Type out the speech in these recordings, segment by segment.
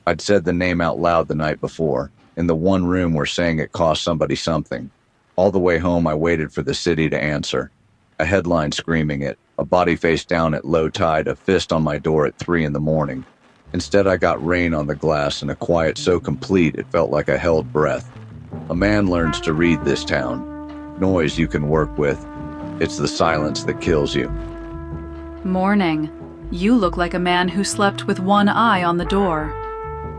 I'd said the name out loud the night before, in the one room where saying it cost somebody something. All the way home, I waited for the city to answer. A headline screaming it, a body face down at low tide, a fist on my door at 3 in the morning. Instead, I got rain on the glass and a quiet so complete it felt like I held breath. A man learns to read this town. Noise you can work with. It's the silence that kills you. Morning. You look like a man who slept with one eye on the door.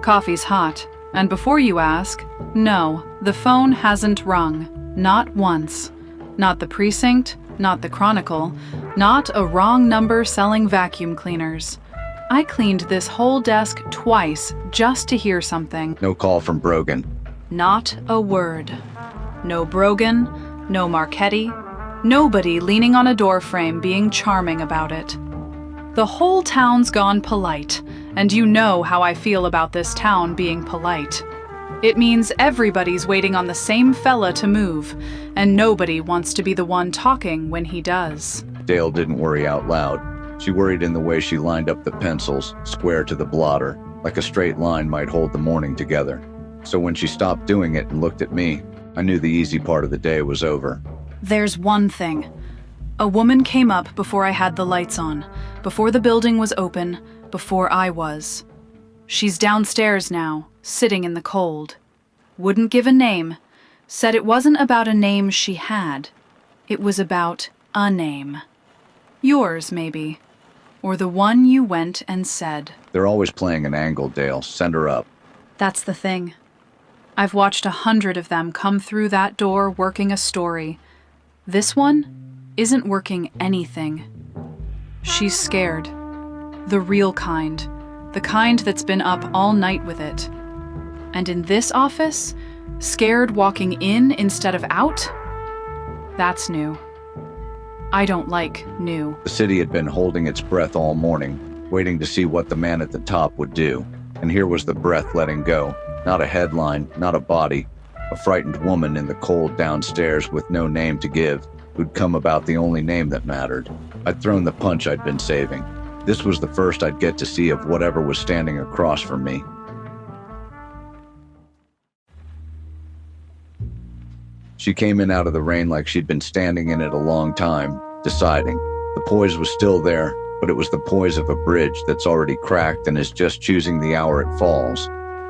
Coffee's hot, and before you ask, no, the phone hasn't rung. Not once. Not the precinct, not the Chronicle, not a wrong number selling vacuum cleaners. I cleaned this whole desk twice just to hear something. No call from Brogan. Not a word. No Brogan, no Marchetti, nobody leaning on a doorframe being charming about it. The whole town's gone polite, and you know how I feel about this town being polite. It means everybody's waiting on the same fella to move, and nobody wants to be the one talking when he does. Dale didn't worry out loud. She worried in the way she lined up the pencils, square to the blotter, like a straight line might hold the morning together. So when she stopped doing it and looked at me, I knew the easy part of the day was over. There's one thing. A woman came up before I had the lights on, before the building was open, before I was. She's downstairs now, sitting in the cold. Wouldn't give a name. Said it wasn't about a name she had. It was about a name. Yours, maybe. Or the one you went and said. They're always playing an angle, Dale. Send her up. That's the thing. I've watched 100 of them come through that door working a story. This one isn't working anything. She's scared. The real kind. The kind that's been up all night with it. And in this office, scared walking in instead of out? That's new. I don't like new. The city had been holding its breath all morning, waiting to see what the man at the top would do. And here was the breath letting go. Not a headline, not a body. A frightened woman in the cold downstairs with no name to give, who'd come about the only name that mattered. I'd thrown the punch I'd been saving. This was the first I'd get to see of whatever was standing across from me. She came in out of the rain like she'd been standing in it a long time, deciding. The poise was still there, but it was the poise of a bridge that's already cracked and is just choosing the hour it falls.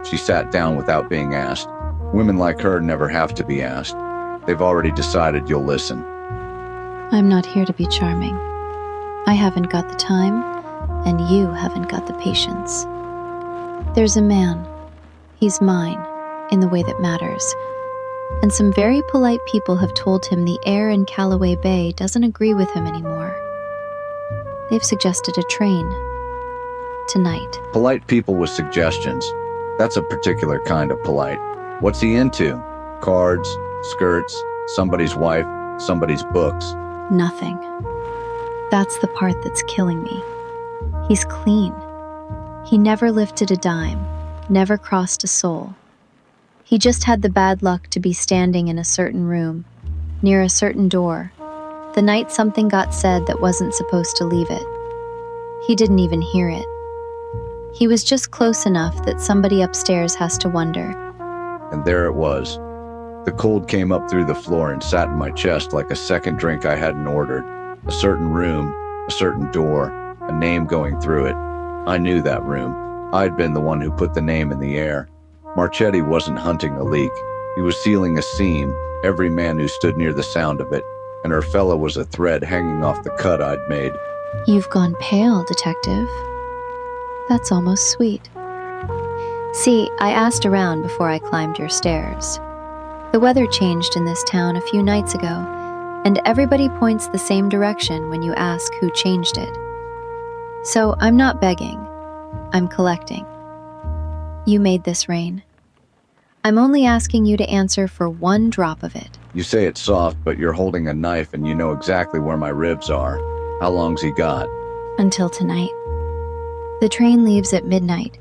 She sat down without being asked. Women like her never have to be asked. They've already decided you'll listen. I'm not here to be charming. I haven't got the time, and you haven't got the patience. There's a man. He's mine, in the way that matters. And some very polite people have told him the air in Calloway Bay doesn't agree with him anymore. They've suggested a train. Tonight. Polite people with suggestions. That's a particular kind of polite. What's he into? Cards, skirts, somebody's wife, somebody's books. Nothing. That's the part that's killing me. He's clean. He never lifted a dime, never crossed a soul. He just had the bad luck to be standing in a certain room, near a certain door, the night something got said that wasn't supposed to leave it. He didn't even hear it. He was just close enough that somebody upstairs has to wonder. And there it was. The cold came up through the floor and sat in my chest like a second drink I hadn't ordered. A certain room, a certain door, a name going through it. I knew that room. I'd been the one who put the name in the air. Marchetti wasn't hunting a leak. He was sealing a seam, every man who stood near the sound of it, and her fellow was a thread hanging off the cut I'd made. You've gone pale, detective. That's almost sweet. See, I asked around before I climbed your stairs. The weather changed in this town a few nights ago, and everybody points the same direction when you ask who changed it. So I'm not begging, I'm collecting. You made this rain. I'm only asking you to answer for one drop of it. You say it's soft, but you're holding a knife and you know exactly where my ribs are. How long's he got? Until tonight. The train leaves at midnight.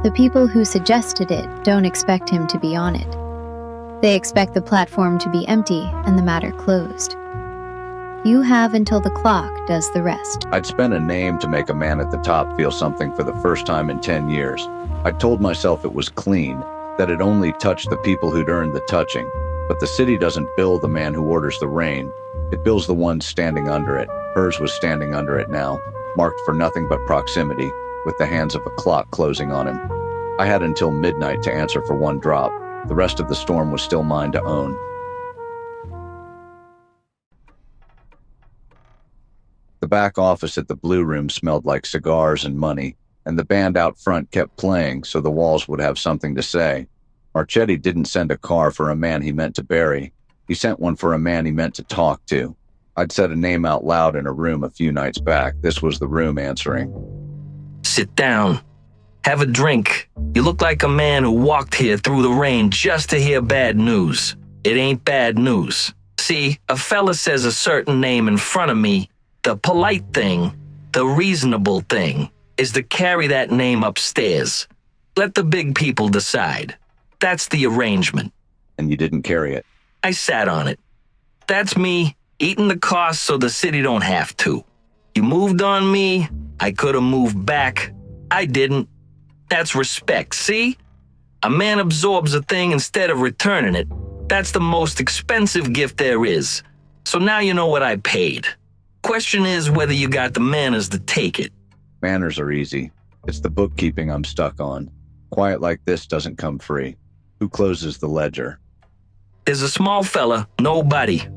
The people who suggested it don't expect him to be on it. They expect the platform to be empty and the matter closed. You have until the clock does the rest. I'd spent a name to make a man at the top feel something for the first time in 10 years. I told myself it was clean, that it only touched the people who'd earned the touching. But the city doesn't bill the man who orders the rain. It bills the one standing under it. Hers was standing under it now, marked for nothing but proximity, with the hands of a clock closing on him. I had until midnight to answer for one drop. The rest of the storm was still mine to own. The back office at the Blue Room smelled like cigars and money, and the band out front kept playing so the walls would have something to say. Marchetti didn't send a car for a man he meant to bury. He sent one for a man he meant to talk to. I'd said a name out loud in a room a few nights back. This was the room answering. Sit down. Have a drink. You look like a man who walked here through the rain just to hear bad news. It ain't bad news. See, a fella says a certain name in front of me. The polite thing, the reasonable thing, is to carry that name upstairs. Let the big people decide. That's the arrangement. And you didn't carry it. I sat on it. That's me, eating the cost so the city don't have to. You moved on me, I could have moved back. I didn't. That's respect, see? A man absorbs a thing instead of returning it. That's the most expensive gift there is. So now you know what I paid. Question is whether you got the manners to take it. Manners are easy. It's the bookkeeping I'm stuck on. Quiet like this doesn't come free. Who closes the ledger? There's a small fella, nobody.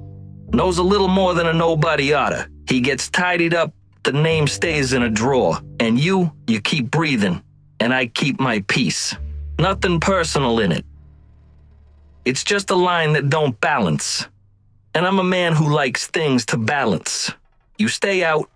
Knows a little more than a nobody oughta. He gets tidied up, the name stays in a drawer. And you keep breathing. And I keep my peace. Nothing personal in it. It's just a line that don't balance. And I'm a man who likes things to balance. You stay out,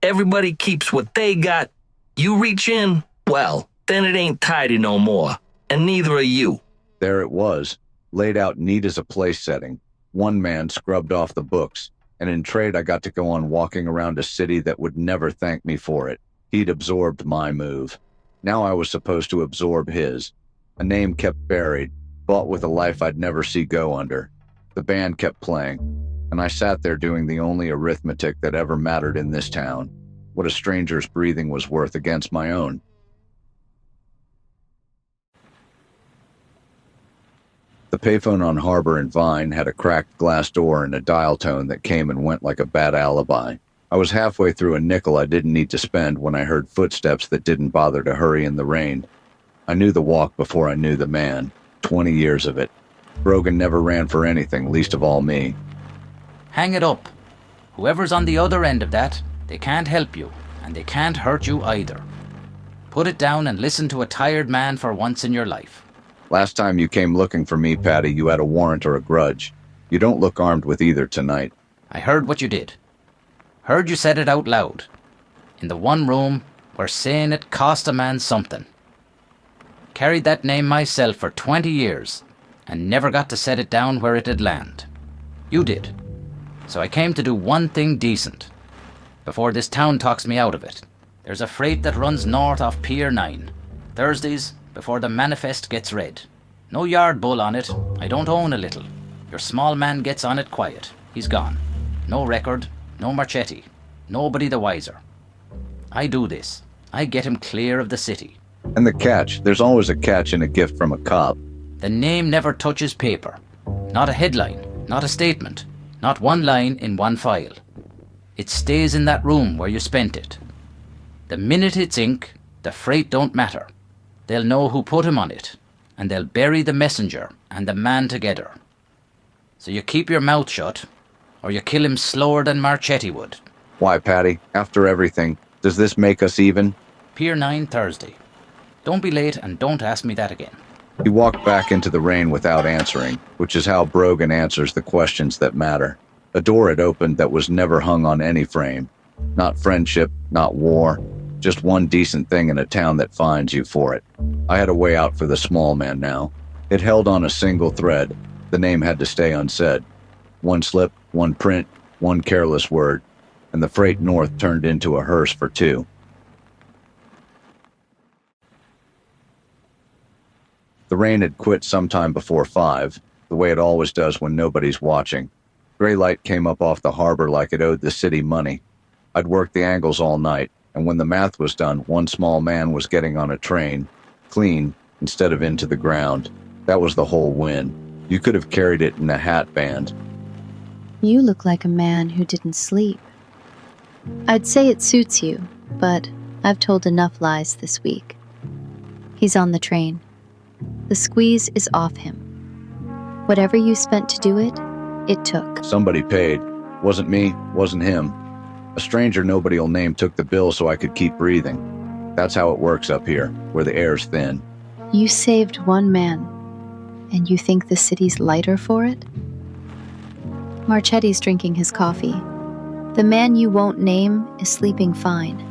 everybody keeps what they got. You reach in, well, then it ain't tidy no more. And neither are you. There it was, laid out neat as a place setting. One man scrubbed off the books, and in trade I got to go on walking around a city that would never thank me for it. He'd absorbed my move. Now I was supposed to absorb his. A name kept buried, bought with a life I'd never see go under. The band kept playing, and I sat there doing the only arithmetic that ever mattered in this town. What a stranger's breathing was worth against my own. The payphone on Harbor and Vine had a cracked glass door and a dial tone that came and went like a bad alibi. I was halfway through a nickel I didn't need to spend when I heard footsteps that didn't bother to hurry in the rain. I knew the walk before I knew the man. 20 years of it. Brogan never ran for anything, least of all me. Hang it up. Whoever's on the other end of that, they can't help you, and they can't hurt you either. Put it down and listen to a tired man for once in your life. Last time you came looking for me, Patty, you had a warrant or a grudge. You don't look armed with either tonight. I heard what you did. Heard you said it out loud. In the one room where saying it cost a man something. Carried that name myself for 20 years and never got to set it down where it'd land. You did. So I came to do one thing decent. Before this town talks me out of it. There's a freight that runs north off Pier 9. Thursdays, before the manifest gets read. No yard bull on it. I don't own a little. Your small man gets on it quiet. He's gone. No record. No Marchetti. Nobody the wiser. I do this. I get him clear of the city. And the catch. There's always a catch in a gift from a cop. The name never touches paper. Not a headline. Not a statement. Not one line in one file. It stays in that room where you spent it. The minute it's ink, the freight don't matter. They'll know who put him on it, and they'll bury the messenger and the man together. So you keep your mouth shut, or you kill him slower than Marchetti would. Why, Patty, after everything, does this make us even? Pier 9 Thursday. Don't be late and don't ask me that again. He walked back into the rain without answering, which is how Brogan answers the questions that matter. A door had opened that was never hung on any frame. Not friendship, not war, just one decent thing in a town that finds you for it. I had a way out for the small man now. It held on a single thread. The name had to stay unsaid. One slip, one print, one careless word, and the freight north turned into a hearse for two. The rain had quit sometime before 5, the way it always does when nobody's watching. Gray light came up off the harbor like it owed the city money. I'd worked the angles all night, and when the math was done, one small man was getting on a train, clean, instead of into the ground. That was the whole win. You could have carried it in a hat band. You look like a man who didn't sleep. I'd say it suits you, but I've told enough lies this week. He's on the train. The squeeze is off him. Whatever you spent to do it, it took. Somebody paid. Wasn't me, wasn't him. A stranger nobody'll name took the bill so I could keep breathing. That's how it works up here, where the air's thin. You saved one man, and you think the city's lighter for it? Marchetti's drinking his coffee. The man you won't name is sleeping fine.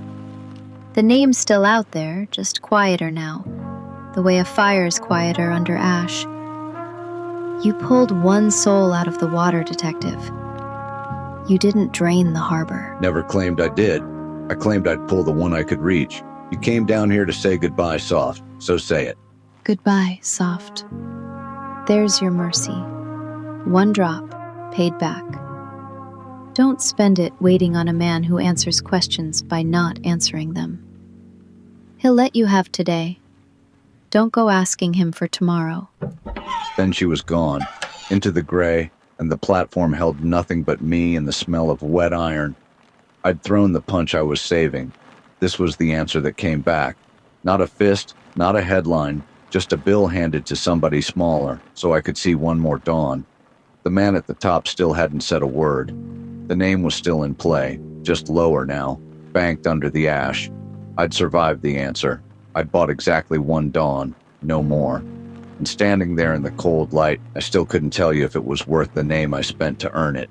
The name's still out there, just quieter now, the way a fire's quieter under ash. You pulled one soul out of the water, detective. You didn't drain the harbor. Never claimed I did. I claimed I'd pull the one I could reach. You came down here to say goodbye, Soft, so say it. Goodbye, Soft. There's your mercy. One drop, paid back. Don't spend it waiting on a man who answers questions by not answering them. He'll let you have today. Don't go asking him for tomorrow. Then she was gone, into the gray, and the platform held nothing but me and the smell of wet iron. I'd thrown the punch I was saving. This was the answer that came back. Not a fist, not a headline, just a bill handed to somebody smaller, so I could see one more dawn. The man at the top still hadn't said a word. The name was still in play, just lower now, banked under the ash. I'd survived the answer. I'd bought exactly one dawn, no more. And standing there in the cold light, I still couldn't tell you if it was worth the name I spent to earn it.